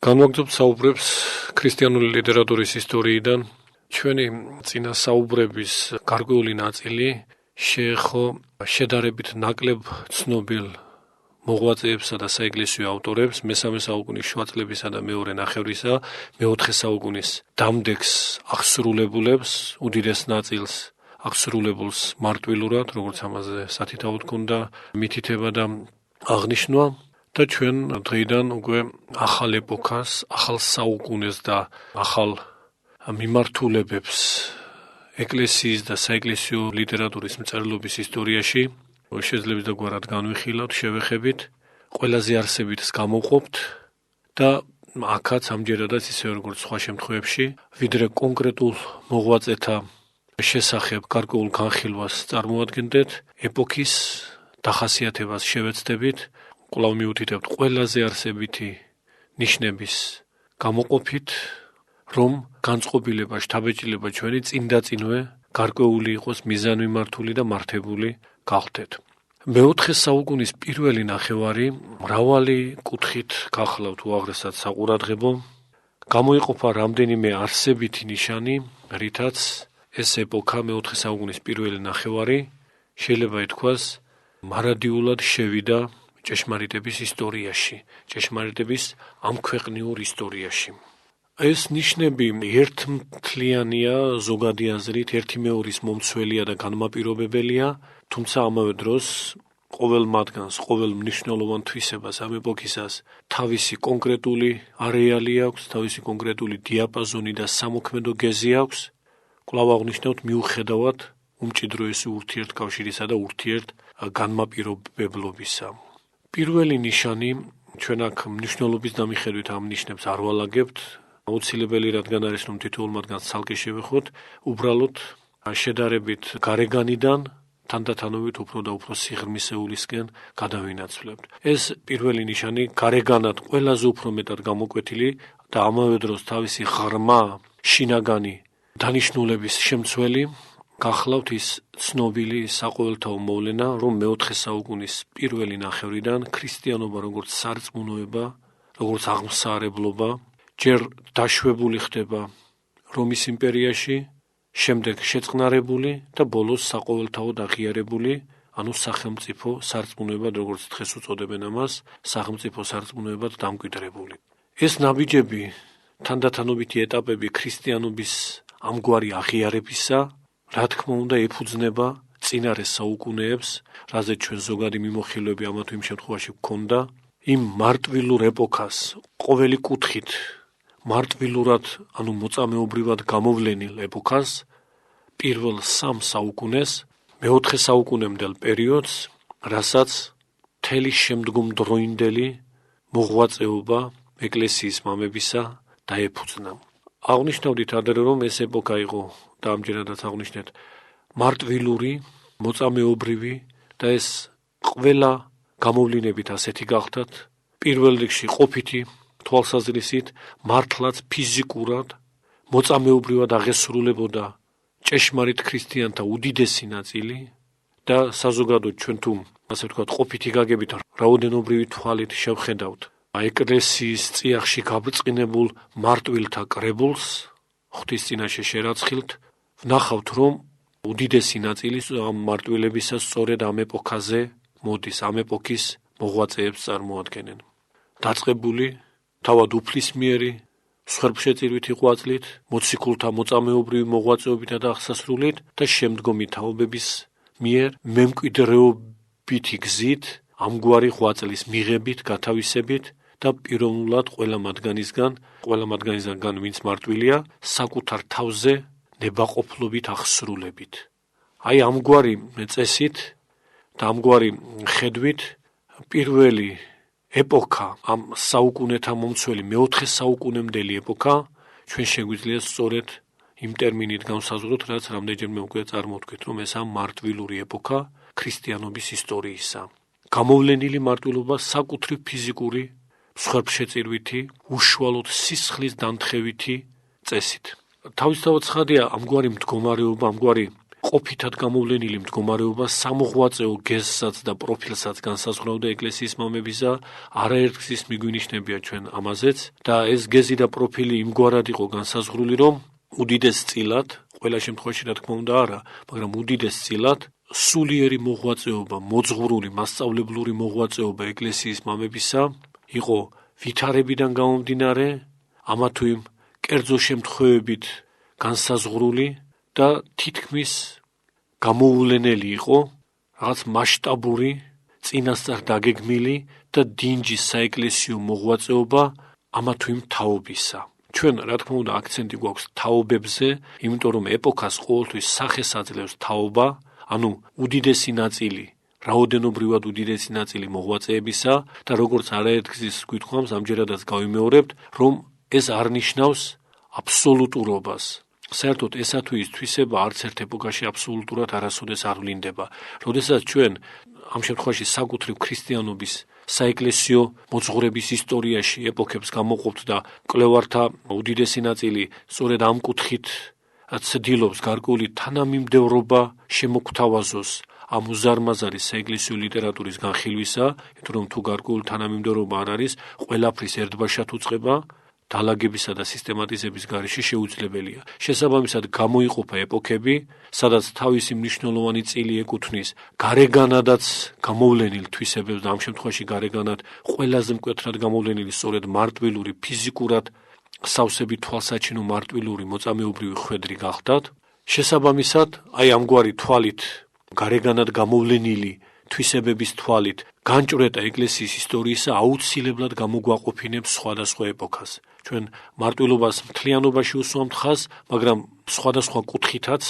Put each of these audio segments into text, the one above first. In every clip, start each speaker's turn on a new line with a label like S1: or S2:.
S1: განვაგრძობ საუბრებს ქრისტიანული ლიტერატურის ისტორიიდან. ჩვენი წინა საუბრების გარკვეული ნაწილი შეეხო შედარებით ნაკლებ ცნობილ მოღვაწეებსა და საეკლესიო ავტორებს მესამე საუკუნის შუა წლებისა და მეორე ნახევრისა მეოთხე საუკუნის დამდეგს აღსრულებულებს, უდიდეს ნაწილს აღსრულებულს მარტვილურად, როგორც ამაზე სათითაოდ ქონდა მითითება და აღნიშვნა. და ჩვენ დღეიდან უკვე ახალ ეპოქას, ახალ საუკუნეს და ახალ მიმართულებებს ეკლესიის და საეკლესიო ლიტერატურის მწერლობის ისტორიაში შეძლებს და გვარად განვიხილავთ, შევეხებით, ყველაზე არსებითს გამოვყოფთ და აქაც ამჯერადაც ისე როგორც სხვა შემთხვევებში, ვიდრე კონკრეტულ მოღვაწეთა შესახებ გარკვეულ განხილვას წარმოადგენდეთ, ეპოქის დახასიათებას შევეცდებით, კვლავ მიუთითებთ ყველაზე არსებითი ნიშნების გამოყოფით, რომ განწყობილება, შთაბეჭდილება ჩვენი წინდაწინვე გარკვეული იყოს მიზანმიმართული და მართებული გახდეთ. მეოთხე საუკუნის პირველი ნახევარი მრავალი კუთხით გახლავთ უაღრესად საყურადღებო, გამოიყოფა რამდენიმე არსებითი ნიშანი, რითაც ეს ეპოქა მეოთხე საუკუნის პირველი ნახევარი შეიძლება ითქვას მარადიულად შევიდა ჭეშმარიტების ისტორიაში, ჭეშმარიტების ამქვეყნიურ ისტორიაში. ეს ნიშნები ერთმთლიანია ზოგადი აზრით, ერთი მეორის მომცველია და განმაპირობებელია, თუმცა ამავე დროს ყოველ მათგანს, ყოველ მნიშვნელოვან თვისებას ამ ეპოქისას თავისი კონკრეტული არეალი აქვს, თავისი კონკრეტული დიაპაზონი და სამოქმედო გეზი აქვს, კვლავ აღნიშნავთ მიუხედავად უმჭიდროესი ურთიერთკავშირისა და ურთიერთგანმაპირობებლობისა. პირველი ნიშანი, ჩვენ აქ მნიშვნელობის დამიხედვით ამ ნიშნებს არ ვალაგებთ, აუცილებელი რადგან არის, რომ თითოეულ მათგანს ცალკე შევეხოთ, უბრალოდ შედარებით გარეგანიდან თანდათანობით უფრო და უფრო სიღრმისეულისკენ გადავინაცვლებთ. ეს პირველი ნიშანი გარეგანად ყველაზე უფრო მეტად გამოკვეთილი და ამავე დროს თავისი ღრმა, შინაგანი დანიშნულების შემცველი გახლავთ ის ცნობილი საყოველთაო მოვლენა, რომ მეოთხე საუკუნის პირველი ნახევრიდან ქრისტიანობა როგორც სარწმუნოება, როგორც აღმსარებლობა, ჯერ დაშვებული ხდება რომის იმპერიაში, შემდეგ შეწყნარებული და ბოლოს საყოველთაოდ აღიარებული, ანუ სახელმწიფო სარწმუნოებად, როგორც დღეს უწოდებენ ამას, სახელმწიფო სარწმუნოებად დამკვიდრებული. ეს ნაბიჯები, თანდათანობითი ეტაპები ქრისტიანობის ამგვარი აღიარებისა, რა თქმა უნდა, ეფუძნება წინარე საუკუნეებს, რაზეც ჩვენ ზოგადი მიმოხილვები ამა თუ იმ შემთხვევაში გვქონდა, იმ მარტვილურ ეპოქას, ყოველი კუთხით, მარტვილურად, ანუ მოწამეობრივად გამოვლენილ ეპოქას, პირველ სამ საუკუნეს, მეოთხე საუკუნემდელ პერიოდს, რასაც მთელი შემდგომდროინდელი მოღვაწეობა ეკლესიის მამებისა დაეფუძნა. აღნიშნავდით ადრე, რომ ეს ეპოქა იყო და ამჯერადაც აღნიშნეთ მარტვილური, მოწამეობრივი და ეს ყველა გამოვლინებით ასეთი გახდათ, პირველ რიგში ყოფითი თვალსაზრისით, მართლაც ფიზიკურად, მოწამეობრივად აღესრულებოდა ჭეშმარიტ ქრისტიანთა უდიდესი ნაწილი და საზოგადოდ ჩვენ თუ ასე ვთქვათ, ყოფითი გაგებით რაოდენობრივი თვალით შევხედავთ ეკლესიის წიაღში გაბრწყინებულ მარტვილთა კრებულს, ღვთის წინაშე შერაცხილთ, ვნახავთ, რომ უდიდესი ნაწილი ამ მარტვილებისა სწორედ ამ ეპოქაზე მოდის, ამ ეპოქის მოღვაწეებს წარმოადგენენ. დაწყებული თავად უფლისმიერი, მსხვერპლშეწირვითი ღვაწლით, მოციქულთა მოწამეობრივი მოღვაწეობითა და აღსასრულით და შემდგომი თაობების მიერ მემკვიდრეობითი გზით, ამგვარი ღვაწლის მიღებით, გათავისებით და პიროვნულად ყველა მათგანისგან, ვინც მარტვილია, საკუთარ თავზე ნებაყოფლობით აღსრულებით. აი ამგვარი წესით და ამგვარი ხედვით პირველი ეპოქა, ამ საუკუნეთა მომცველი მეოთხე საუკუნემდელი ეპოქა, ჩვენ შეგვიძლია სწორედ იმ ტერმინით განსაზღვროთ, რაც რამდენჯერმე უკვე წარმოვთქვით, რომ ესაა მარტვილური ეპოქა ქრისტიანობის ისტორიისა. გამოვლენილი მარტვილობა საკუთრივ ფიზიკური, მსხვერპლშეწირვითი, უშუალოდ სისხლის დანთხევითი წესით. თავისთავად ცხადია, ამგვარი მდგომარეობა, ამგვარი ყოფითად გამოვლენილი მდგომარეობა სამოღვაწეო გეზსაც და პროფილსაც განსაზღვრავდა ეკლესიის მამებისა, არაერთგზის მიგვინიშნებია ჩვენ ამაზეც და ეს გეზი და პროფილი იმგვარად იყო განსაზღვრული, რომ უდიდეს წილად, ყველა შემთხვევაში რა თქმა უნდა არა, მაგრამ უდიდეს წილად სულიერი მოღვაწეობა, მოძღვრული, მასწავლებლური მოღვაწეობა ეკლესიის მამებისა იყო ვითარებიდან გამომდინარე, ამა თუ იმ კერძო შემთხვევებით განსაზღვრული და თითქმის გამოუვლენელი იყო რაღაც მასშტაბური, წინასწარ დაგეგმილი და დინჯის საეკლესიო მოღვაწეობა ამა თუ იმ თაობისა. ჩვენ რა თქმა უნდა აქცენტი გვაქვს თაობებზე, იმიტომ რომ ეპოქას ყოველთვის სახეს აძლევს თაობა, ანუ უდიდესი ნაწილი, რაოდენობრივად უდიდესი ნაწილი მოღვაწეებისა და როგორც არაერთგზის გვითხოვს, ამჯერადაც გავიმეორებთ, რომ ეს არ ნიშნავს აბსოლუტურობას. საერთოდ ესა თუ ის თვისება არც ერთ ეპოქაში აბსოლუტურად არასოდეს არ ვლინდება. როდესაც ჩვენ ამ შემთხვევაში საკუთრივ ქრისტიანობის საეკლესიო მოძღვრების ისტორიაში ეპოქებს გამოყოფთ და მკვლევართა უდიდესი ნაწილი სწორედ ამ კუთხით ცდილობს გარკვეული თანამიმდევრობა შემოგთავაზოს ამ უზარმაზარი საეკლესიო ლიტერატურის განხილვისა, იმიტომ რომ თუ გარკვეული თანამიმდევრობა არ არის, ყველაფრის ერთბაშად უწყება დალაგებისა და სისტემატიზების გარეშე შეუძლებელია. შესაბამისად გამოიყოფა ეპოქები, სადაც თავისი მნიშვნელოვანი წილი ეკუთვნის გარეგანადაც გამოვლენილ თვისებებს და ამ შემთხვევაში გარეგანად ყველაზე მკვეთრად გამოვლენილი სწორედ მარტვილური, ფიზიკურად სავსები თვალსაჩინო მარტვილური მოწამეობრივი ხვედრი გახდათ. შესაბამისად, აი ამგვარი თვალით, გარეგანად გამოვლენილი თვისებების თვალით განჭვრეტა ეკლესიის ისტორიისა აუცილებლად გამოგვაყოფინებს სხვადასხვა ეპოქას. ჩვენ მარტვილობას მთლიანობაში უსვამთ ხაზს, მაგრამ სხვადასხვა კუთხითაც,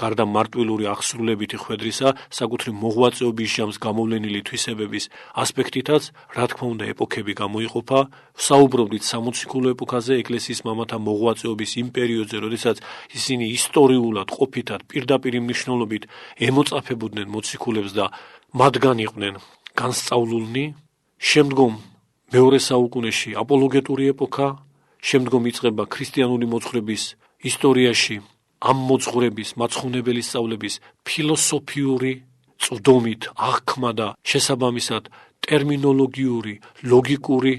S1: გარდა მარტვილური აღსრულებითი ხვედრისა, საკუთრივ მოღვაწეობის ჟამს გამოვლენილი თვისებების ასპექტითაც, რა თქმა უნდა, ეპოქები გამოიყოფა. საუბრობდით სამოციქულო ეპოქაზე, ეკლესიის მამათა მოღვაწეობის იმ პერიოდზე, როდესაც ისინი ისტორიულად, ყოფითად, პირდაპირ მნიშვნელობით ემოწაფებოდნენ მოციქულებს და მათგან იყვნენ განსწავლულნი. შემდგომ მეორე საუკუნეში აპოლოგეტური ეპოქა, შემდგომ იწყება ქრისტიანული მოძღვრების ისტორიაში ამ მოძღვრების მაცხოვნებელი სწავლების ფილოსოფიური წვდომით აღქმა და შესაბამისად ტერმინოლოგიური, ლოგიკური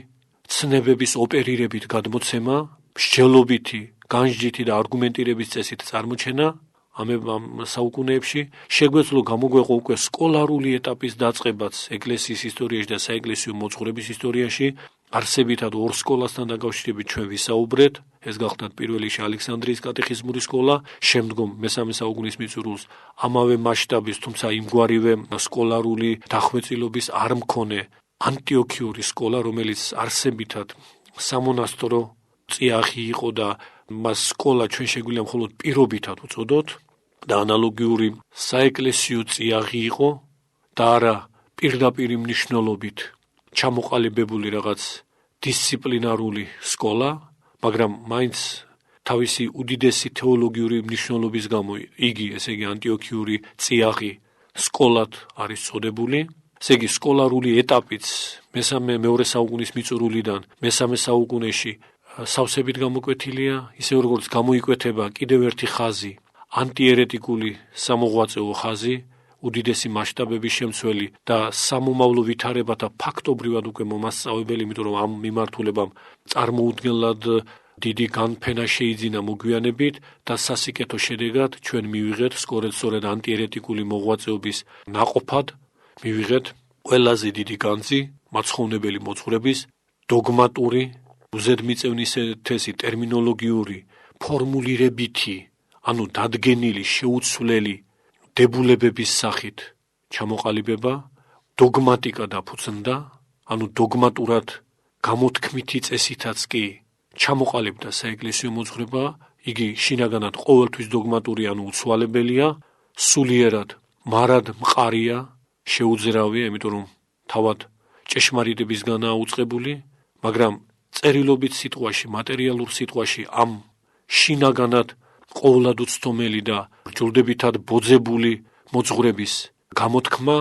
S1: ცნებების ოპერირებით გადმოცემა, მსჯელობითი, განსჯითი და არგუმენტირების წესით წარმოჩენა ამ საუკუნეებში შეგვეძლო გამოგვეყო უკვე სკოლარული ეტაპის დაწყებაც ეკლესიის ისტორიაში და საეკლესიო მოძღვრების ისტორიაში. არსებითად ორ სკოლასთან დაკავშირებით ჩვენ ვისაუბრეთ, ეს გახლდათ პირველი ალექსანდრიის კატეხიზმური სკოლა, შემდგომ მესამე საუკუნის მიწურულს ამავე მასშტაბის, თუმცა იმგვარივე სკოლარული დახვეწილობის არ მქონე ანტიოქიური სკოლა, რომელიც არსებითად სამონასტრო წიაღი იყო და მას სკოლა ჩვენ შეგვიძლია მხოლოდ პირობითად უწოდოთ და ანალოგიური საეკლესიო წიაღი იყო და არა პირდაპირ მნიშვნელობით ჩამოყალიბებული რაღაც დისციპლინარული სკოლა, მაგრამ მაინც თავისი უდიდესი თეოლოგიური მნიშვნელობის გამო იგი, ესე იგი ანტიოქიური წიაღი სკოლად არის წოდებული. ესე იგი სკოლარული ეტაპიც მეორე საუკუნის მიწურულიდან მესამე საუკუნეში სავსებით გამოკვეთილია, ისე როგორც გამოიკვეთება კიდევ ერთი ხაზი, ანტიერეტიკული სამოღვაწეო ხაზი, უდიდესი მასშტაბების შემცველი და სამომავლო ვითარებათა ფაქტობრივად უკვე მომასწავებელი, იმიტომ რომ ამ მიმართულებამ წარმოუდგენლად დიდი განფენა შეიძინა მოგვიანებით და სასიკეთო შედეგად ჩვენ მივიღეთ სწორედ ანტიერეტიკული მოღვაწეობის ნაყოფად მივიღეთ ყველაზე დიდი განძი მაცხოვნებელი მოძღვრების დოგმატური, უზედმიწევნისეთესი ტერმინოლოგიური, ფორმულირებითი, ანუ დადგენილი, შეუცვლელი დებულებების სახით ჩამოყალიბება, დოგმატიკა დაფუძნდა, ანუ დოგმატურად გამოთქმითი წესითაც კი ჩამოყალიბდა საეკლესიო მოძღვრება, იგი შინაგანად ყოველთვის დოგმატური, ანუ უცვალებელია, სულიერად მარად მყარია, შეუძრავია, იმიტომ რომ თავად ჭეშმარიტებისგანაა უწყებული, მაგრამ წერილობით სიტყვაში, მატერიალურ სიტყვაში ამ შინაგანად ყოვლად უცდომელი და ჯულდებითად ბოძებული მოძღვრების გამოთქმა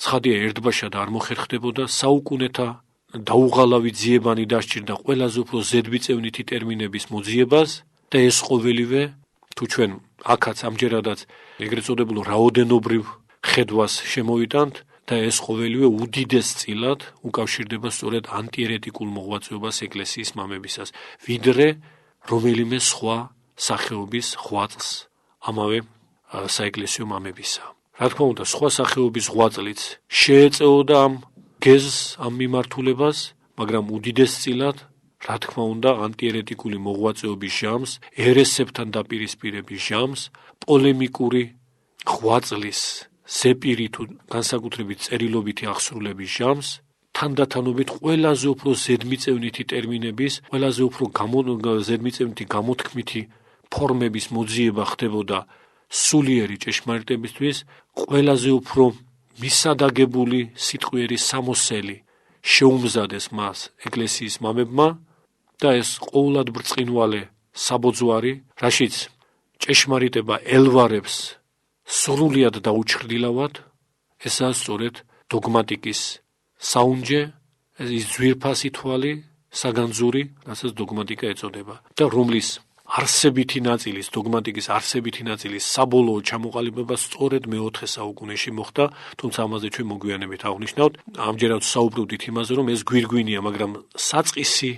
S1: ცხადია ერთბაშად არ მოხერხდებოდა, საუკუნეთა დაუღალავი ძიებანი დასჭირდა ყველაზე უფრო ზედმიწევნითი ტერმინების მოძიებას და ეს ყოველივე თუ ჩვენ აქაც ამჯერადაც ეგრეთ წოდებულ რაოდენობრივ ხედვას შემოვიტანთ და ეს ყოველივე უდიდეს წილად უკავშირდება სწორედ ანტიერეტიკულ მოღვაწეობას ეკლესიის მამებისას, ვიდრე რომელიმე სხვა სახეობის ღვაწლს ამავე საეკლესიო მამებისა. Რა თქმა უნდა, სხვა სახეობის ღვაწლიც შეეწეოდა ამ გეზს, ამ მიმართულებას, მაგრამ უდიდეს წილად, რა თქმა უნდა, ანტიერეტიკული მოღვაწეობის ჟამს, ერესებთან დაპირისპირების ჟამს, პოლემიკური ღვაწლის ზეპირი თუ განსაკუთრებით წერილობითი აღსრულების ჟამს, თანდათანობით ყველაზე უფრო ზედმიწევნითი ტერმინების, ყველაზე უფრო ზედმიწევნითი გამოთქმითი ფორმების მოძიება ხდებოდა სულიერი ჭეშმარიტებისთვის, ყველაზე უფრო მისადაგებული სიტყვიერი სამოსელი შეუმზადეს მას ეკლესიის მამებმა და ეს ყოვლად ბრწყინვალე საბოძვარი, რაშიც ჭეშმარიტება ელვარებს სრულიად დაუჩრდილავად, ესაა სწორედ დოგმატიკის საუნჯე, ის ძვირფასი თვალი, საგანძური, რასაც დოგმატიკა ეწოდება და რომლის არსებითი ნაწილის, დოგმატიკის არსებითი ნაწილის საბოლოო ჩამოყალიბება სწორედ მე-4 საუკუნეში მოხდა, თუმცა ამაზე ჩვენ მოგვიანებით აღვნიშნავთ. ამჯერად საუბრობდით იმაზე, რომ ეს გვირგვინია, მაგრამ საწყისი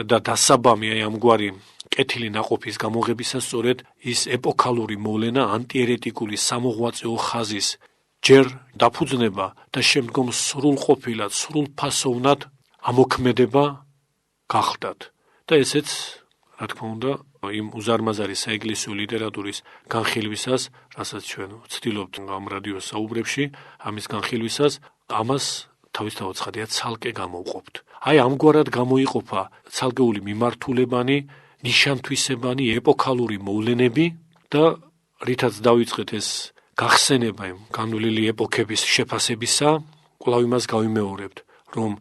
S1: და დასაბამი ამგვარი კეთილი ნაყოფის გამოღებისას სწორედ ის ეპოქალური მოვლენა ანტიერეტიკული სამოღვაწეო ხაზის ჯერ დაფუძნება და შემდგომ სრულყოფილად, სრულფასოვნად ამოქმედება გახდათ. და ესეც, რა თქმა უნდა, იმ უზარმაზარი საეკლესიო ლიტერატურის განხილვისას, რასაც ჩვენ ვცდილობთ ამ რადიოს საუბრებში, ამის განხილვისას, ამას თავისთავად ცხადია ცალკე გამოვყოფთ. აი ამგვარად გამოიყოფა ცალკეული მიმართულებანი, ნიშანთვისებანი, ეპოქალური მოვლენები და რითაც დავიწყეთ ეს გახსენება იმ განვლილი ეპოქების შეფასებისა, კვლავ იმას გავიმეორებთ, რომ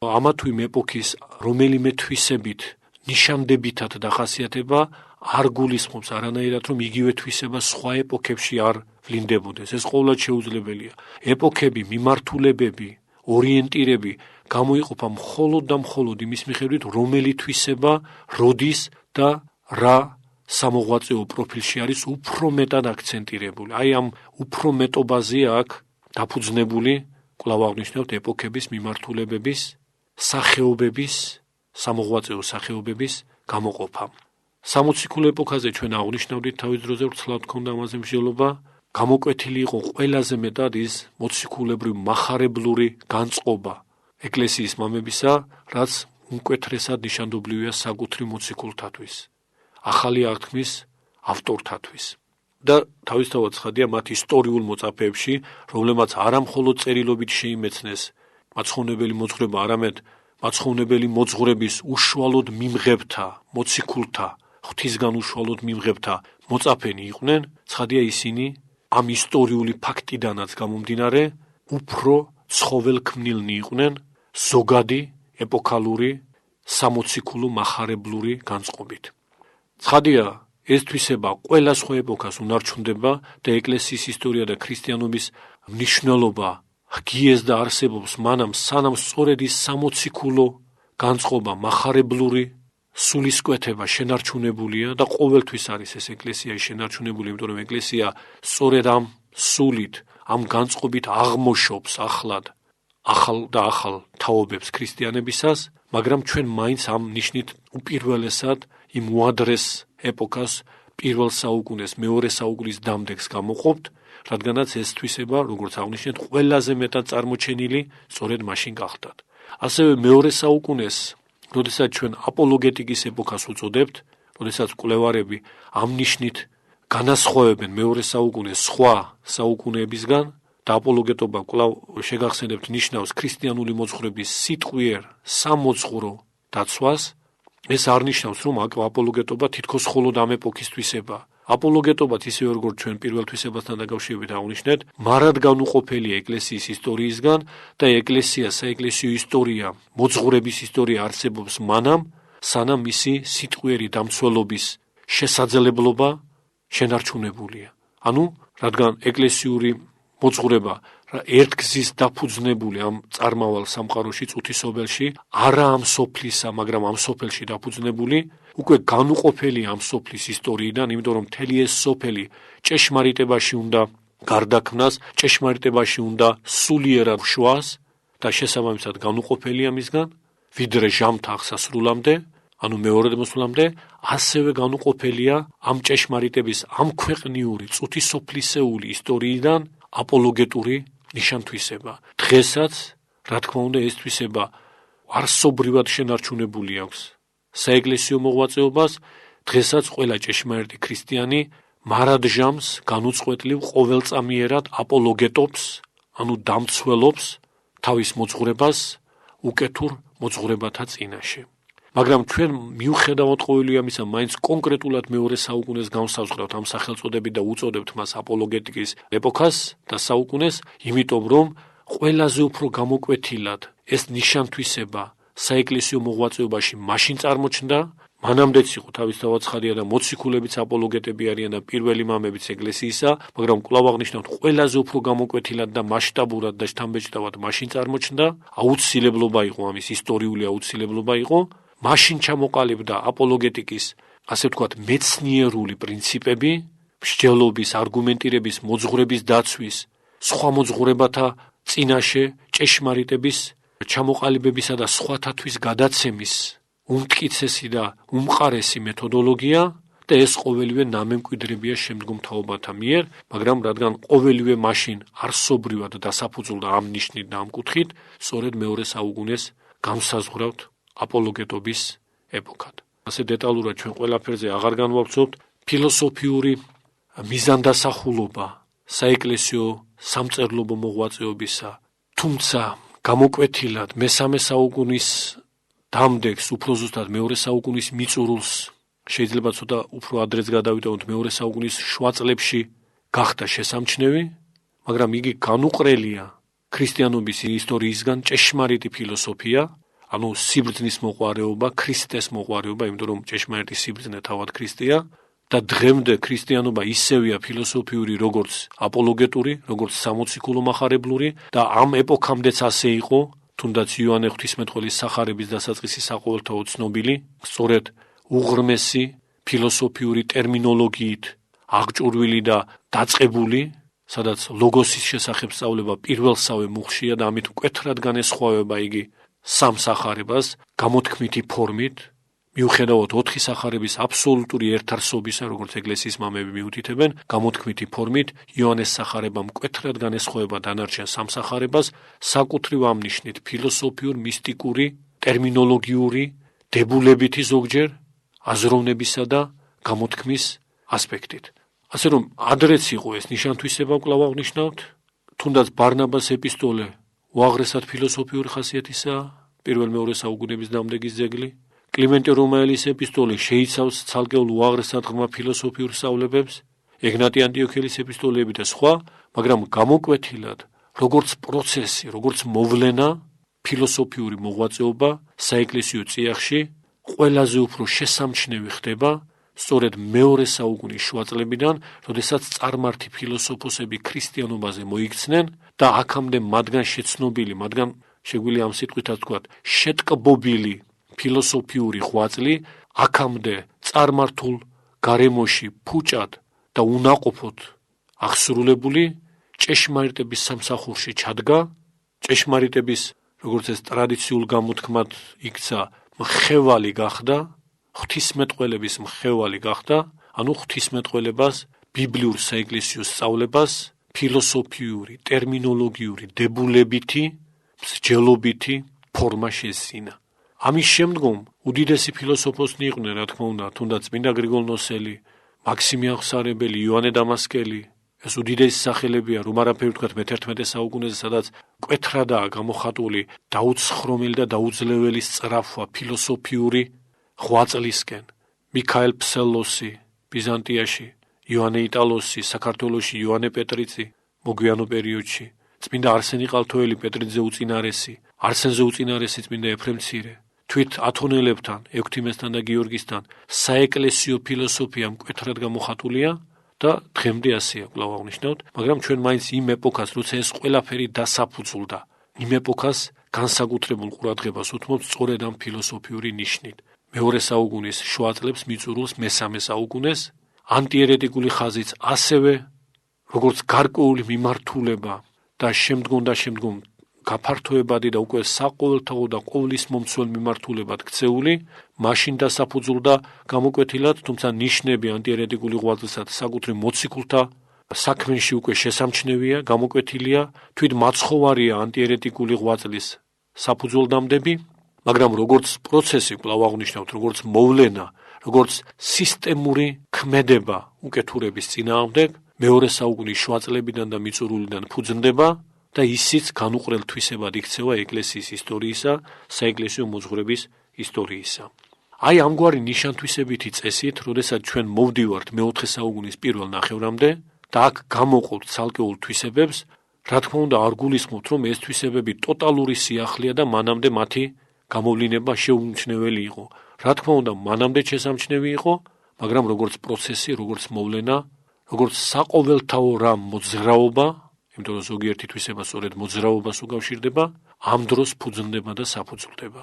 S1: ამა თუ იმ ეპოქის რომელიმე თვისებით ნიშანდებითად დახასიათება არ გულისხმობს არანაირად, რომ იგივე თვისება სხვა ეპოქებში არ ვლინდებოდეს. ეს ყოვლად შეუძლებელია. ეპოქები, მიმართულებები, ორიენტირები გამოიყოფა მხოლოდ და მხოლოდ იმის მიხედვით, რომელი თვისება, როდის და რა სამოღვაწეო პროფილში არის უფრო მეტად აქცენტირებული. აი ამ უფრო მეტობაზე აქ დაფუძნებული, კვლავ აღნიშნავთ, ეპოქების, მიმართულებების, სახეობების, სამოღვაწეო სახეობების გამოყოფა. 60-ულ ეპოქაზე ჩვენ აღნიშნავდით თავის დროზე, ვრცლად გქონდა ამაზე მსჯელობა, გამოკვეთილი იყო ყველაზე მეტად ის მოციქულებრივ მახარებლური განწყობა ეკლესიის მამებისა, რაც უმკვეთრესად ნიშანდობლივია საკუთრივ მოციქულთათვის, ახალი აღთქმის ავტორთათვის. და თავისთავად ცხადია მათ ისტორიულ მოწაფეებში, რომლებმაც არა მხოლოდ წერილობით შეიმეცნეს მაცხოვნებელი მოძღვრება, არამედ მაცხოვნებელი მოძღვრების უშუალოდ მიმღებთა, მოციქულთა, ღვთისგან უშუალოდ მიმღებთა მოწაფენი იყვნენ, ცხადია ისინი ამ ისტორიული ფაქტიდანაც გამომდინარე, უფრო ცხოველქმნილნი იყვნენ ზოგადი ეპოქალური სამოციქულო მახარებლური განწყობით. ცხადია, ეს თვისება ყველა სხვა ეპოქას უნარჩუნდება და ეკლესიის ისტორია და ქრისტიანობის მნიშვნელობა ღიეს და არსებობს მანამ, სანამ სწორედ ის სამოციქულო განწყობა, მახარებლური სულისკვეთება შენარჩუნებულია და ყოველთვის არის ეს ეკლესია შენარჩუნებული, იმიტომ რომ ეკლესია სწორედ ამ სულით, ამ განწყობით აღმოშობს ახლად ახალ და ახალ თაობებს ქრისტიანებისას, მაგრამ ჩვენ მაინც ამ ნიშნით უპირველესად იმ უადრეს ეპოქას, პირველ საუკუნეს, მეორე საუკუნის დამდეგს გამოყოფთ, რადგანაც ეს თვისება, როგორც აღნიშნეთ, ყველაზე მეტად წარმოჩენილი სწორედ მაშინ გახდათ. ასევე მეორე საუკუნეს, როდესაც ჩვენ აპოლოგეტიკის ეპოქას უწოდებთ, როდესაც კვლევარები ამ ნიშნით განასხვავებენ მეორე საუკუნეს სხვა საუკუნეებისგან და აპოლოგეტობა კვლავ შეგახსენებთ ნიშნავს ქრისტიანული მოძღვრების სიტყვიერ სამოძღვრო დაცვას, ეს არ ნიშნავს, რომ აპოლოგეტობა თითქოს მხოლოდ ამ ეპოქის თვისება. აპოლოგეტობაც ისევე როგორც ჩვენ პირველ თვისებასთან დაკავშირებით აღვნიშნეთ, მარად განუყოფელია ეკლესიის ისტორიისგან და ეკლესია, საეკლესიო ისტორია, მოძღვრების ისტორია არსებობს მანამ, სანამ მისი სიტყვიერი დამცველობის შესაძლებლობა შენარჩუნებულია. ანუ, რადგან ეკლესიური მოძღვრება, ერთგზის დაფუძნებული ამ წარმავალ სამყაროში წუთისობელში, არა ამ სოფლისა, მაგრამ ამ სოფელში დაფუძნებული, უკვე განუყოფელი ამ სოფლის ისტორიიდან, იმიტომ რომ მთელი ეს სოფელი ჭეშმარიტებაში უნდა გარდაქმნას, ჭეშმარიტებაში უნდა სულიერად შვას და შესაბამისად განუყოფელია მისგან, ვიდრე ჟამთა აღსასრულამდე, ანუ მეორედ მოსვლამდე, ასევე განუყოფელია ამ ჭეშმარიტების, ამ ქვეყნიური, წუთისოფლისეული ისტორიიდან აპოლოგეტური ნიშანთვისება. დღესაც, რა თქმა უნდა, ეს თვისება არსობრივად შენარჩუნებული აქვს საეკლესიო მოღვაწეობას, დღესაც ყველა ჭეშმარიტი ქრისტიანი მარადჟამს განუწყვეტლივ ყოველწამიერად აპოლოგეტობს, ანუ დამცველობს თავის მოძღვრებას უკეთურ მოძღვრებათა წინაშე. მაგრამ ჩვენ მიუხედავად ყოველი ამისა, მაინც კონკრეტულად მეორე საუკუნეს განსაზღვრავთ ამ სახელწოდებით და უწოდებთ მას აპოლოგეტიკის ეპოქას და საუკუნეს, იმიტომ რომ ყველაზე უფრო გამოკვეთილად ეს ნიშანთვისება საეკლესიო მოღვაწეობაში მაშინ წარმოჩნდა, მანამდეც იყო თავისთავად ცხადია და მოციქულებიც აპოლოგეტები არიან და პირველი მამებიც ეკლესიისა, მაგრამ კვლავ აღნიშნავთ, ყველაზე უფრო გამოკვეთილად და მასშტაბურად და შთამბეჭდავად მაშინ წარმოჩნდა, აუცილებლობა იყო ამის, ისტორიული აუცილებლობა იყო, მაშინ ჩამოყალიბდა აპოლოგეტიკის, ასე ვთქვათ, მეცნიერული პრინციპები, მსჯელობის, არგუმენტირების, მოძღვრების დაცვის, სხვა მოძღვრებათა წინაშე ჭეშმარიტების ჩამოყალიბებისა და სხვათათვის გადაცემის უმტკიცესი და უმყარესი მეთოდოლოგია და ეს ყოველივე ნამემკვიდრებია შემდგომ თაობათა მიერ, მაგრამ რადგან ყოველივე მაშინ არსობრივად დასაფუძვლდა ამ ნიშნით და ამ კუთხით, სწორედ მეორე საუკუნეს განსაზღვრავთ აპოლოგეტობის ეპოქად. ასე დეტალურად ჩვენ ყველაფერზე აღარ განვავრცობთ, ფილოსოფიური მიზანდასახულობა საეკლესიო სამწერლობო მოღვაწეობისა, თუმცა გამოკვეთილად მესამე საუკუნის დამდეგს, უფრო ზუსტად მეორე საუკუნის მიწურულს, შეიძლება ცოტა უფრო ადრეც გადავიტანოთ მეორე საუკუნის შუა წლებში გახდა შესამჩნევი, მაგრამ იგი განუყრელია ქრისტიანობის ისტორიისგან ჭეშმარიტი ფილოსოფია, ანუ სიბრძნის მოყვარეობა, ქრისტეს მოყვარეობა, იმიტომ რომ ჭეშმარიტი სიბრძნე თავად ქრისტეა და დღემდე ქრისტიანობა ისევია ფილოსოფიური, როგორც აპოლოგეტური, როგორც სამოციქულო მახარებლური და ამ ეპოქამდეც ასე იყო, თუნდაც იოანე ღვთისმეტყველის სახარების დასაწყისი საყოველთაოდ ცნობილი, სწორედ უღრმესი ფილოსოფიური ტერმინოლოგიით აღჭურვილი და დაწყებული, სადაც ლოგოსის შესახებ სწავლება პირველსავე მუხშია და ამით მკვეთრად განესხვავება იგი სამ სახარებას გამოთქმითი ფორმით, მიუხედავად 4 სახარების აბსოლუტური ერთარსობისა, როგორც ეკლესიის მამები მიუთითებენ, გამოთქმითი ფორმით იოანეს სახარება მკვეთრად განესხვავება დანარჩენ სამ სახარებას, საკუთრივ ამ ნიშნით ფილოსოფიურ, მისტიკური, ტერმინოლოგიური, დებულებითი ზოგჯერ აზროვნებისა და გამოთქმის ასპექტით. ასე რომ ადრეც იყო ეს ნიშანთვისება კვლავ აღნიშნავთ, თუნდაც ბარნაბას ეპისტოლე უაღრესად ფილოსოფიური ხასიათისაა, პირველ-მეორე საუკუნეების დამდეგის ძეგლი. კლიმენტე რომაელის ეპისტოლე შეიცავს ცალკეულ უაღრესად ღრმა ფილოსოფიურ სწავლებებს, ეგნატე ანტიოქელის ეპისტოლეები და სხვა, მაგრამ გამოკვეთილად, როგორც პროცესი, როგორც მოვლენა, ფილოსოფიური მოღვაწეობა საეკლესიო წიაღში ყველაზე უფრო შესამჩნევი ხდება სწორედ მეორე საუკუნის შუა წლებიდან, როდესაც წარმართი ფილოსოფოსები ქრისტიანობაზე მოიქცნენ და აქამდე მათგან შეცნობილი, მათგან შეგვიძლია ამ სიტყვითაც ვთქვათ, შეტკბობილი ფილოსოფიური ღვაწლი აქამდე წარმართულ გარემოში ფუჭად და უნაყოფოდ აღსრულებული ჭეშმარიტების სამსახურში ჩადგა, ჭეშმარიტების, როგორც ეს ტრადიციულ გამოთქმად იქცა, მხევალი გახდა, ღვთისმეტყველების მხევალი გახდა, ანუ ღვთისმეტყველებას, ბიბლიურ საეკლესიო სწავლებას, ფილოსოფიური, ტერმინოლოგიური, დებულებითი, მსჯელობითი ფორმა შესძინა. ამის შემდგომ უდიდესი ფილოსოფოსნი იყვნენ, რა თქმა უნდა, თუნდაც წმინდა გრიგოლ ნოსელი, მაქსიმე აღსარებელი, იოანე დამასკელი, ეს უდიდესი სახელებია, რომ არაფერი ვთქვათ მე-11 საუკუნეზე, სადაც მკვეთრადაა გამოხატული დაუცხრომელი და დაუძლეველი სწრაფვა ფილოსოფიური ღვაწლისკენ. მიქაელ ფსელოსი ბიზანტიაში, იოანე იტალოსი საქართველოში, იოანე პეტრიცი მოგვიანო პერიოდში, წმინდა არსენი ყალთოელი პეტრიძე უწინარესი, არსენზე უწინარესი წმინდა ეფრემ მცირე, თვით ათონელებთან, ექვთიმესთან და გიორგისთან საეკლესიო ფილოსოფია მკვეთრად გამოხატულია და დღემდე ასეა კვლავ აღნიშნავთ, მაგრამ ჩვენ მაინც იმ ეპოქას, როცა ეს ყველაფერი დასაფუძვლდა, იმ ეპოქას განსაკუთრებულ ყურადღებას უთმობთ სწორედ ამ ფილოსოფიური ნიშნით. მეორე საუკუნის შუა წლებს მიწურულს მესამე საუკუნეს ანტიერეტიკული ხაზიც ასევე როგორც გარკვეული მიმართულება და შემდგომ გაფართოებადი და უკვე საყოველთაო და ყოვლისმომცველ მიმართულებად ქცეული, მაშინ დასაფუძვლდა გამოკვეთილად, თუმცა ნიშნები ანტიერეტიკული ღვაწლისა საკუთრივ მოციქულთა საქმეში უკვე შესამჩნევია, გამოკვეთილია, თვით მაცხოვარია ანტიერეტიკული ღვაწლის საფუძველდამდები, მაგრამ როგორც პროცესი, კვლავ აღნიშნავთ, როგორც მოვლენა, როგორც სისტემური ქმედება უკეთურების წინააღმდეგ, მეორე საუკუნის შუა წლებიდან და მიწურულიდან ფუძნდება და ისიც განუყრელ თვისებად იქცევა ეკლესიის ისტორიისა, საეკლესიო მოძღვრების ისტორიისა. აი ამგვარი ნიშანთვისებითი წესით, როდესაც ჩვენ მოვდივართ მეოთხე საუკუნის პირველ ნახევრამდე და აქ გამოვყავთ ცალკეულ თვისებებს, რა თქმა უნდა არ გულისხმობთ, რომ ეს თვისებები ტოტალური სიახლეა და მანამდე მათი გამოვლინება შეუმჩნეველი იყო. რა თქმა უნდა, მანამდე შესამჩნევი იყო, მაგრამ როგორც პროცესი, როგორც მოვლენა, როგორც საყოველთაო რამ მოძრაობა, იმიტომ რომ ზოგიერთი თვისება სწორედ მოძრაობას უკავშირდება, ამ დროს ფუძნდება და საფუძვლდება.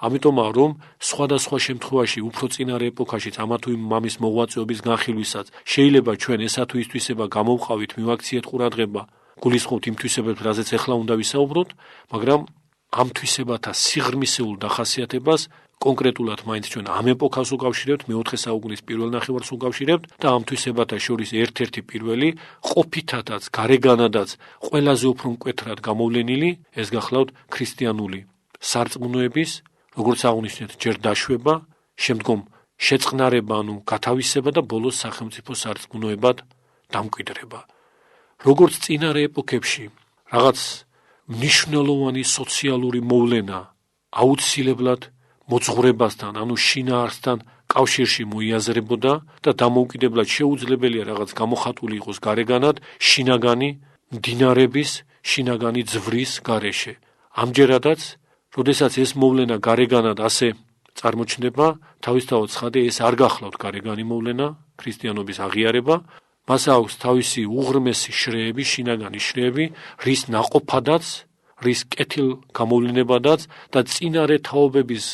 S1: ამიტომაა, რომ სხვადასხვა შემთხვევაში უფრო წინარე ეპოქაშიც ამა თუ იმ მამის მოღვაწეობის განხილვისაც შეიძლება ჩვენ ესა თუ ის თვისება გამოვყავით, მივაქციეთ ყურადღება, გულისხმობთ იმ თვისებებს, რაზეც ახლა უნდა ვისაუბროთ, მაგრამ ამ თვისებათა სიღრმისეულ დახასიათებას კონკრეტულად მაინც ჩვენ ამ ეპოქას უკავშირებთ, მეოთხე საუკუნის პირველ ნახევარს უკავშირებთ და ამ თვისებათა შორის ერთ-ერთი პირველი, ყოფითადაც, გარეგანადაც ყველაზე უფრო მკვეთრად გამოვლენილი, ეს გახლავთ ქრისტიანული სარწმუნოების, როგორც აღნიშნეთ, ჯერ დაშვება, შემდგომ შეწყნარება, გათავისება და ბოლოს სახელმწიფო სარწმუნოებად დამკვიდრება. როგორც წინარე ეპოქებში, რაღაც მნიშვნელოვანი სოციალური მოვლენა აუცილებლად მოძღვრებასთან, შინაარსთან კავშირში მოიაზრებოდა და დამოუკიდებლად შეუძლებელია რაღაც გამოხატული იყოს გარეგანად შინაგანი მდინარების, შინაგანი ძვრის გარეშე. ამჯერადაც, როდესაც ეს მოვლენა გარეგანად ასე წარმოჩნდება, თავისთავად ცხადე ეს არ გახლავთ გარეგანი მოვლენა, ქრისტიანობის აღიარება, მას აქვს თავისი უღრმესი შრეები, შინაგანი შრეები, რის ნაყოფადაც, რის კეთილ გამოვლენებადაც და წინარე თაობების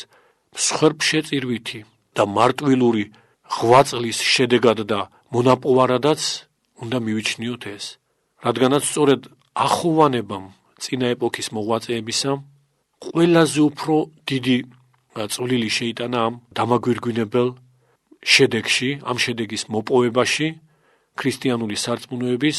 S1: მსხვერპლშეწირვითი და მარტვილური ღვაწლის შედეგად და მონაპოვარადაც უნდა მივიჩნიოთ ეს. რადგანაც სწორედ ახოვანებამ წინა ეპოქის მოღვაწეებისა ყველაზე უფრო დიდი წვლილი შეიტანა ამ დამაგვირგვინებელ შედეგში, ამ შედეგის მოპოვებაში, ქრისტიანული სარწმუნოების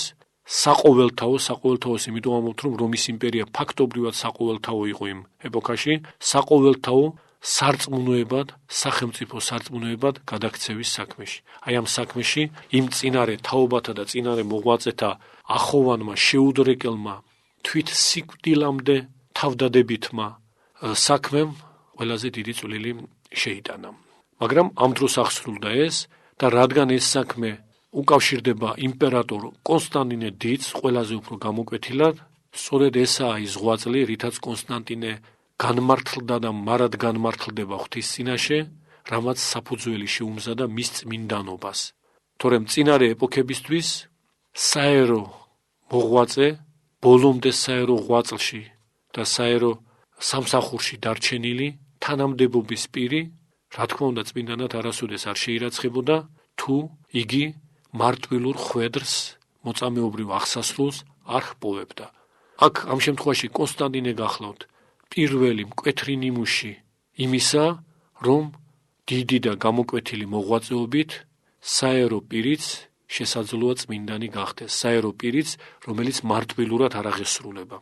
S1: საყოველთაოს, იმიტომ ამბობთ, რომ რომის იმპერია ფაქტობრივად საყოველთაო იყო იმ ეპოქაში, საყოველთაო სარწმუნოებად, სახელმწიფო სარწმუნოებად გადაქცევის საქმეში. აი ამ საქმეში იმ წინარე თაობათა და წინარე მოღვაწეთა ახოვანმა, შეუდრეკელმა, თვით სიკვდილამდე თავდადებითმა საქმემ ყველაზე დიდი წვლილი შეიტანა. მაგრამ ამ დროს აღსრულდა ეს და რადგან ეს საქმე უკავშირდება იმპერატორ კონსტანტინე დიდს ყველაზე უფრო გამოკვეთილად, სწორედ ესაა ის ღვაწლი, რითაც კონსტანტინე განმართლდა და მარად განმართლდება ღვთის წინაშე, რამაც საფუძველი შეუმზადა მის წმინდანობას. თორემ წინარე ეპოქებისთვის საერო მოღვაწე, ბოლომდე საერო ღვაწლში და საერო სამსახურში დარჩენილი თანამდებობის პირი, რა თქმა უნდა, წმინდანად არასოდეს არ შეირაცხებოდა, თუ იგი მარტვილურ ხვედრს, მოწამეობრივ აღსასრულს არ ჰპოვებდა. აქ ამ შემთხვევაში კონსტანტინე გახლავთ პირველი მკვეთრი ნიმუში იმისა, რომ დიდი და გამოკვეთილი მოღვაწეობით საერო პირიც შესაძლოა წმინდანი გახდეს, საერო პირიც, რომელიც მარტვილურად არ აღესრულება.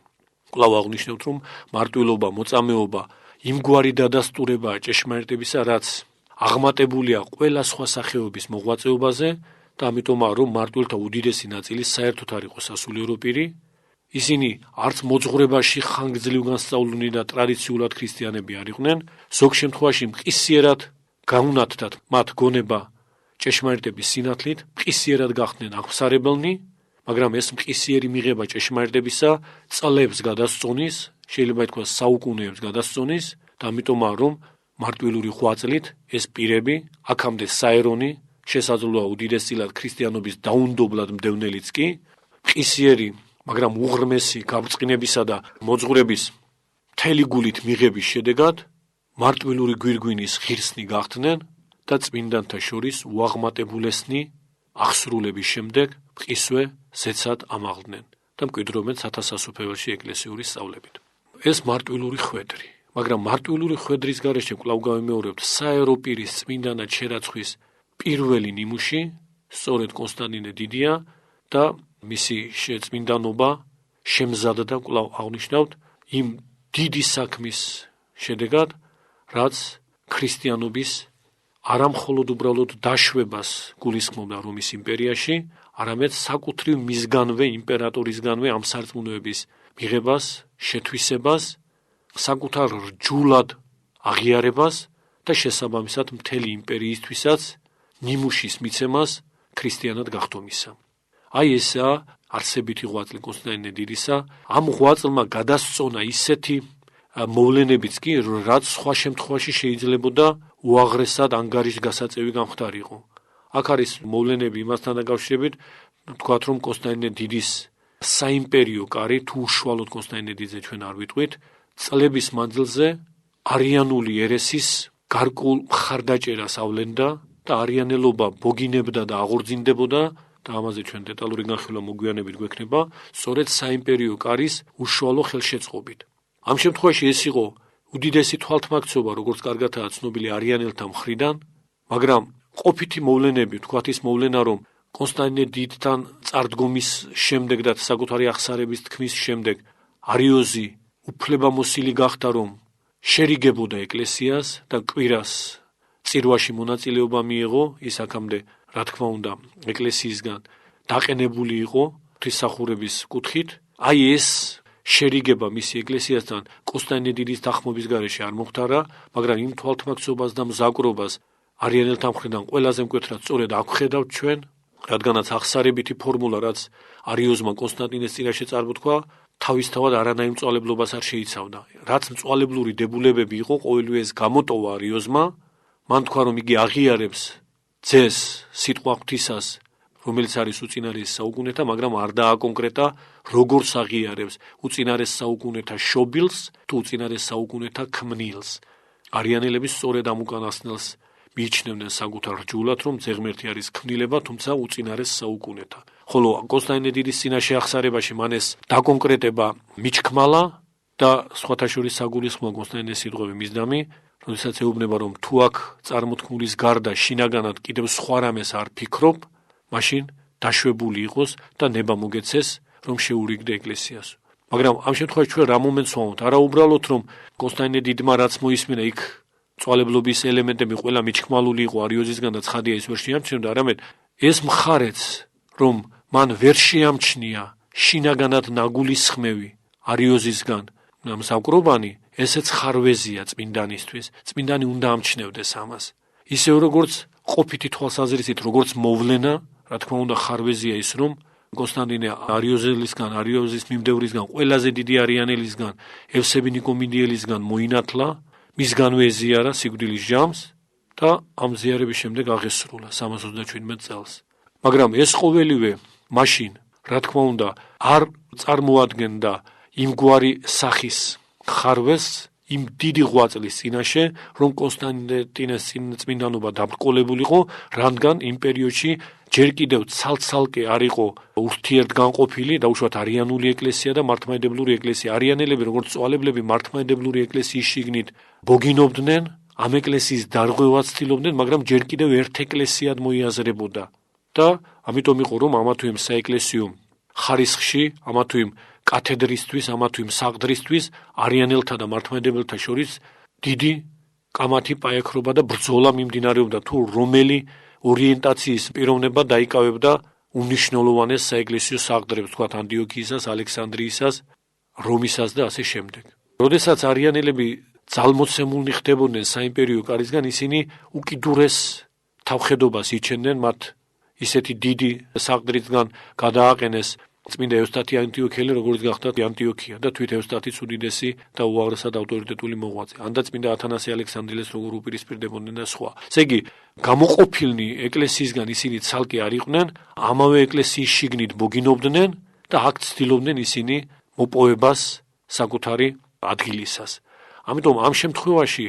S1: კვლავ აღნიშნავთ, რომ მარტვილობა, მოწამეობა იმგვარი დადასტურებაა ჭეშმარიტებისა, რაც აღმატებულია ყველა სხვა სახეობის მოღვაწეობაზე და ამიტომაა, რომ მარტვილთა უდიდესი ნაწილი საერთოდ არ იყო სასულიერო პირი, ისინი არც მოძღვრებაში ხანგრძლივ განსწავლულნი და ტრადიციულად ქრისტიანები არ იყვნენ, ზოგ შემთხვევაში მყისიერად გაუნათდათ მათ გონება ჭეშმარიტების სინათლით, მყისიერად გახდნენ აღსარებელნი, მაგრამ ეს მყისიერი მიღება ჭეშმარიტებისა წლებს გადასწონის, შეიძლება ითქვას საუკუნეებს გადასწონის და ამიტომაა, რომ მარტვილური ღვაწლით ეს პირები აქამდე საერონი შესაძლოა უდიდესწილად ქრისტიანობის დაუნდობლად მდევნელიც კი, ყისიერი, მაგრამ უღრმესი გაბრწყინებისა და მოძღვრების მთელი გულით მიღების შედეგად მარტვილური გვირგვინის ღირსნი გახდნენ და წმინდანთა შორის უაღმატებულესნი აღსრულების შემდეგ მყისვე ზეცად ამაღლდნენ და მკვიდრობენ სათავსასუფეველში ეკლესიური სწავლებით. ეს მარტვილური ხვედრი, მაგრამ მარტვილური ხვედრის გარეშე კვლავ გავიმეორებთ საერო პირის წმინდანად შერაცხვის პირველი ნიმუში სწორედ კონსტანტინე დიდია და მისი წმინდანობა შემზადდა კვლავ აღნიშნავთ იმ დიდი საქმის შედეგად, რაც ქრისტიანობის არა მხოლოდ უბრალოდ დაშვებას გულისხმობდა რომის იმპერიაში, არამედ საკუთრივ მისგანვე იმპერატორისგანვე ამ სარწმუნოების მიღებას, შეთვისებას, საკუთარ რჯულად აღიარებას და შესაბამისად მთელი იმპერიისთვისაც ნიმუშის მიცემას ქრისტიანად გახდომისა. აი ესაა არსებითი ღვაწლი კონსტანტინე დიდისა, ამ ღვაწლმა გადასწონა ისეთი მოვლენებიც კი, რაც სხვა შემთხვევაში შეიძლებოდა უაღრესად ანგარიშგასაწევი გამხდარიყო. აქ არის მოვლენები იმასთან დაკავშირებით, ვთქვათ, რომ კონსტანტინე დიდის საიმპერიო კარი, თუ უშუალოდ კონსტანტინე დიდზე ჩვენ არ ვიტყვით, წლების მანძილზე არიანული ერესის გარკვეულ მხარდაჭერას ავლენდა და არიანელობა ბოგინებდა და აღორძინდებოდა და ამაზე ჩვენ დეტალური განხილვა მოგვიანებით გვექნება, სწორედ საიმპერიო კარის უშუალო ხელშეწყობით. ამ შემთხვევაში ეს იყო უდიდესი თვალთმაქცეობა, როგორც კარგადაა ცნობილი არიანელთა მხრიდან, მაგრამ ყოფითი მოვლენები, ვთქვათ ის მოვლენა, რომ კონსტანტინე დიდთან წარდგომის შემდეგ და საკუთარი აღსარების თქმის შემდეგ არიოზი უფლებამოსილი გახდა, რომ შერიგებოდა ეკლესიას და კვირას წირვაში მონაწილეობა მიიღო, ის აქამდე, რა თქმა უნდა, ეკლესიისგან დაყენებული იყო ღვთისმსახურების კუთხით. აი ეს შერიგება მისი ეკლესიასთან კონსტანტინე დიდის დახმობის გარეშე არ მოხდარა, მაგრამ იმ თვალთმაქცეობას და მზაკვრობას არიანელთა მხრიდან ყველაზე მკვეთრად სწორედ აქ ვხედავთ ჩვენ, რადგანაც აღსარებითი ფორმულა, რაც არიოზმა კონსტანტინეს წინაშე წარმოთქვა, თავისთავად არანაირ მწვალებლობას არ შეიცავდა. რაც მწვალებლური დებულებები იყო, ყოველივე ეს გამოტოვა არიოზმა, მან თქვა, რომ იგი აღიარებს ძეს სიტყვა ღვთისას, რომელიც არის უწინარეს საუკუნეთა, მაგრამ არ დააკონკრეტა, როგორც აღიარებს უწინარეს საუკუნეთა შობილს თუ უწინარეს საუკუნეთა ქმნილს. არიანელები სწორედ ამ უკანასკნელს მიიჩნევდნენ საკუთარ რჯულად, რომ ზეღმერთი არის ქმნილება, თუმცა უწინარეს საუკუნეთა. ხოლო კონსტანტინე დიდის წინაშე აღსარებაში მან ეს დაკონკრეტება მიჩქმალა და სხვათა შორის საგულისხმოა კონსტანტინეს სიტყვები მისდამი, როდესაც ეუბნება, რომ თუ აქ წარმოთქმულის გარდა შინაგანად კიდევ სხვა რამეს არ ფიქრობ, მაშინ დაშვებული იყოს და ნება მოგეცეს, რომ შეურიგდე ეკლესიას. მაგრამ ამ შემთხვევაში ჩვენ რა მომენტს ვამბობთ? არა უბრალოდ, რომ კონსტანტინე დიდმა რაც მოისმინა, იქ მწვალებლობის ელემენტები ყველა მიჩქმალული იყო არიოზისგან და ცხადია ის ვერ შეამჩნევდა, არამედ ეს მხარეც, რომ მან ვერ შეამჩნია შინაგანად ნაგულისხმევი არიოზისგან მზაკვრობანი, ესეც ხარვეზია წმინდანისთვის. წმინდანი უნდა ამჩნევდეს ამას. ისევე როგორც ყოფითი თვალსაზრისით, როგორც მოვლენა, რა თქმა უნდა ხარვეზია ის, რომ კონსტანტინე არიოზელისგან, არიოზის მიმდევრისგან, ყველაზე დიდი არიანელისგან, ევსები ნიკომიდიელისგან მოინათლა, მისგანვე ეზიარა სიკვდილის ჟამს და ამ ზიარების შემდეგ აღესრულა 327 წელს. მაგრამ ეს ყოველივე მაშინ, რა თქმა უნდა, არ წარმოადგენდა იმგვარი სახის ხარვეს იმ დიდი ღვაწლის წინაშე, რომ კონსტანტინეს წმინდანობა დაბრკოლებულიყო, რადგან იმ პერიოდში ჯერ კიდევ ცალ-ცალკე არ იყო ურთიერთგანყოფილი და უშუალოდ არიანული ეკლესია და მართლმადიდებლური ეკლესია. არიანელები, როგორც მწვალებლები, მართლმადიდებლური ეკლესიის შიგნით ბოგინობდნენ, ამ ეკლესიის დარღვევას ცდილობდნენ, მაგრამ ჯერ კიდევ ერთ ეკლესიად მოიაზრებოდა. და ამიტომ იყო, რომ ამა თუ იმ საეკლესიო ხარისხში, ამა თუ იმ კათედრისთვის, ამა თუ იმ საყდრისთვის არიანელთა და მართლმადიდებლთა შორის დიდი კამათი პაექრობა და ბრძოლა მიმდინარეობდა, თუ რომელი ორიენტაციის პიროვნება დაიკავებდა უნიშნულოვანეს საეკლესიო საყდრებს, თქვათ ანტიოქიისას, ალექსანდრიისას, რომისას და ასე შემდეგ. როდესაც არიანელები ძალმოცემულნი ხდებოდნენ საიმპერიო კარისგან, ისინი უკიდურეს თავხედობას იჩენდნენ, მათ ისეთი დიდი საყდრისგან გადააყენეს წმინდა ევსტათი ანტიოქიელი, როგორც გახდა ანტიოქია და თვით ევსტათიც უდიდესი და უაღრესად ავტორიტეტული მოღვაწე. ანდა წმინდა ათანასე ალექსანდრიელს როგორ უპირისპირდებოდნენ და სხვა. ესე იგი, გამოყოფილნი ეკლესიისგან ისინი ცალკე არ იყვნენ, ამავე ეკლესიის შიგნით მოგინობდნენ და აქ ცდილობდნენ ისინი მოპოვებას საკუთარი ადგილისას. ამიტომ ამ შემთხვევაში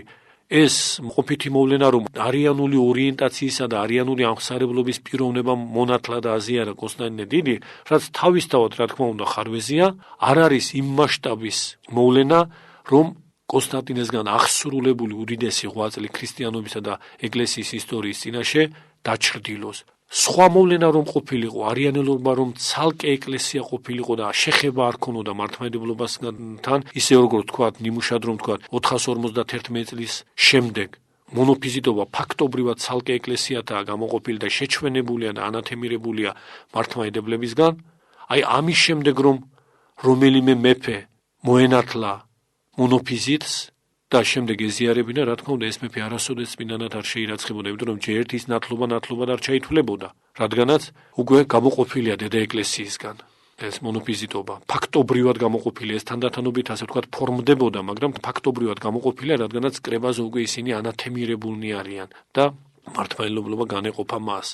S1: ეს ყოფითი მოვლენა, რომ არიანული ორიენტაციისა და არიანული აღმსარებლობის პიროვნება მონათლა და აზიარა კონსტანტინე დიდი, რაც თავისთავად, რა თქმა უნდა, ხარვეზია, არ არის იმ მასშტაბის მოვლენა, რომ კონსტანტინესგან აღსრულებული უდიდესი ღვაწლი ქრისტიანობისა და ეკლესიის ისტორიის წინაშე დაჩრდილოს. სხვა მოვლენა რომ ყოფილიყო, არიანელობა რომ ცალკე ეკლესია ყოფილიყო და შეხება არ ქონოდა მართლმადიდებლობასთან, ისე როგორც თქვათ, ნიმუშად რომ თქვათ, 451 წლის შემდეგ მონოფიზიტობა ფაქტობრივად ცალკე ეკლესიათაა გამოყოფილი და შეჩვენებულია და ანათემირებულია მართლმადიდებლებისგან, აი ამის შემდეგ რომ რომელიმე მეფე მოენათლა მონოფიზიტს და შემდეგ ეზიარებინა, რა თქმა უნდა, ეს მეფე არასოდეს წმინდანად არ შეირაცხებოდა, იმიტომ რომ ჯერ ერთის ნათლობად არ ჩაითვლებოდა, რადგანაც უკვე გამოყოფილია დედა ეკლესიისგან ეს მონოფიზიტობა. ფაქტობრივად გამოყოფილია, ეს თანდათანობით ასე ვთქვათ ფორმდებოდა, მაგრამ ფაქტობრივად გამოყოფილია, რადგანაც კრებაზე უკვე ისინი ანათემირებულნი არიან და მართლმადიდებლობა განეყოფა მას.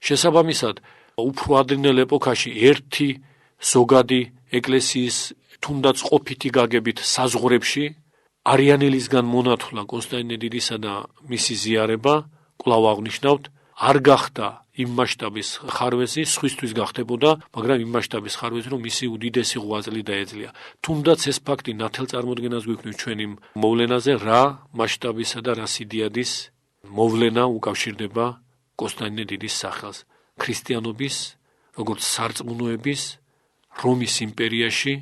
S1: შესაბამისად, უფრო ადრინდელ ეპოქაში ერთი ზოგადი ეკლესიის თუნდაც ყოფითი გაგებით საზღვრებში არიანელისგან მონათვლა კონსტანტინე დიდისა და მისი ზიარება, კვლავ აღნიშნავთ, არ გახდა იმ მასშტაბის ხარვეზი, სხვისთვის გახდებოდა, მაგრამ იმ მასშტაბის ხარვეზი, რომ მისი უდიდესი ღვაწლი დაეძლია. თუნდაც ეს ფაქტი ნათელწარმოდგენას გვიქმნის ჩვენი მოვლენაზე, რა მასშტაბისა და რა სიდიადის მოვლენა უკავშირდება კონსტანტინე დიდის სახელს. ქრისტიანობის, როგორც სარწმუნოების, რომის იმპერიაში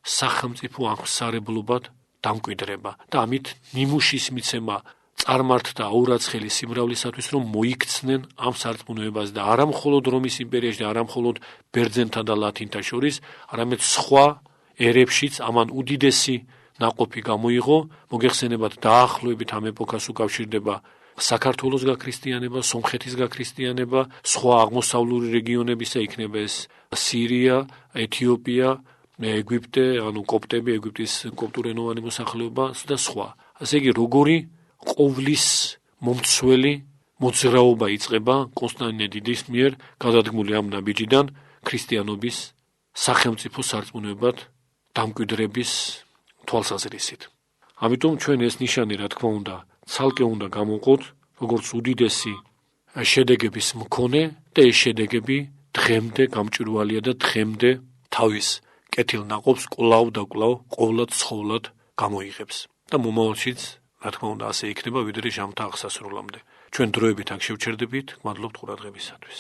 S1: სახელმწიფო აღმსარებლობად დამკვიდრება და ამით ნიმუშის მიცემა წარმართდა აურაცხელი სიმრავლისათვის, რომ მოიქცნენ ამ სარწმუნოებას და არა მხოლოდ რომის იმპერიაში და არა მხოლოდ ბერძენთა და ლათინთა შორის, არამედ სხვა ერებშიც ამან უდიდესი ნაყოფი გამოიღო. მოგეხსენებათ, დაახლოებით ამ ეპოქას უკავშირდება საქართველოს გაქრისტიანება, სომხეთის გაქრისტიანება, სხვა აღმოსავლური რეგიონებისა იქნება ეს სირია, ეთიოპია, ეგვიპტე, ანუ კოპტები, ეგვიპტის კოპტურენოვანი მოსახლეობა და სხვა. ასე იგი, როგორი ყოვლის მომცველი მოძრაობა იწყება კონსტანტინე დიდის მიერ გადადგმული ამ ნაბიჯიდან ქრისტიანობის სახელმწიფო სარწმუნოებად დამკვიდრების თვალსაზრისით. ამიტომ ჩვენ ეს ნიშანი, რა თქმა უნდა, ცალკე უნდა გამოვყოთ, როგორც უდიდესი შედეგების მქონე და ეს შედეგები დღემდე გამჭვირვალეა და დღემდე თავის კეთილ ნაყოფს კვლავ და კვლავ ყოვლად ცხოვლად გამოიღებს და მომავალშიც, რა თქმა უნდა, ასე იქნება, ვიდრე ჟამთა აღსასრულამდე. ჩვენ დროებით აქ შევჩერდებით, გმადლობთ ყურადღებისათვის.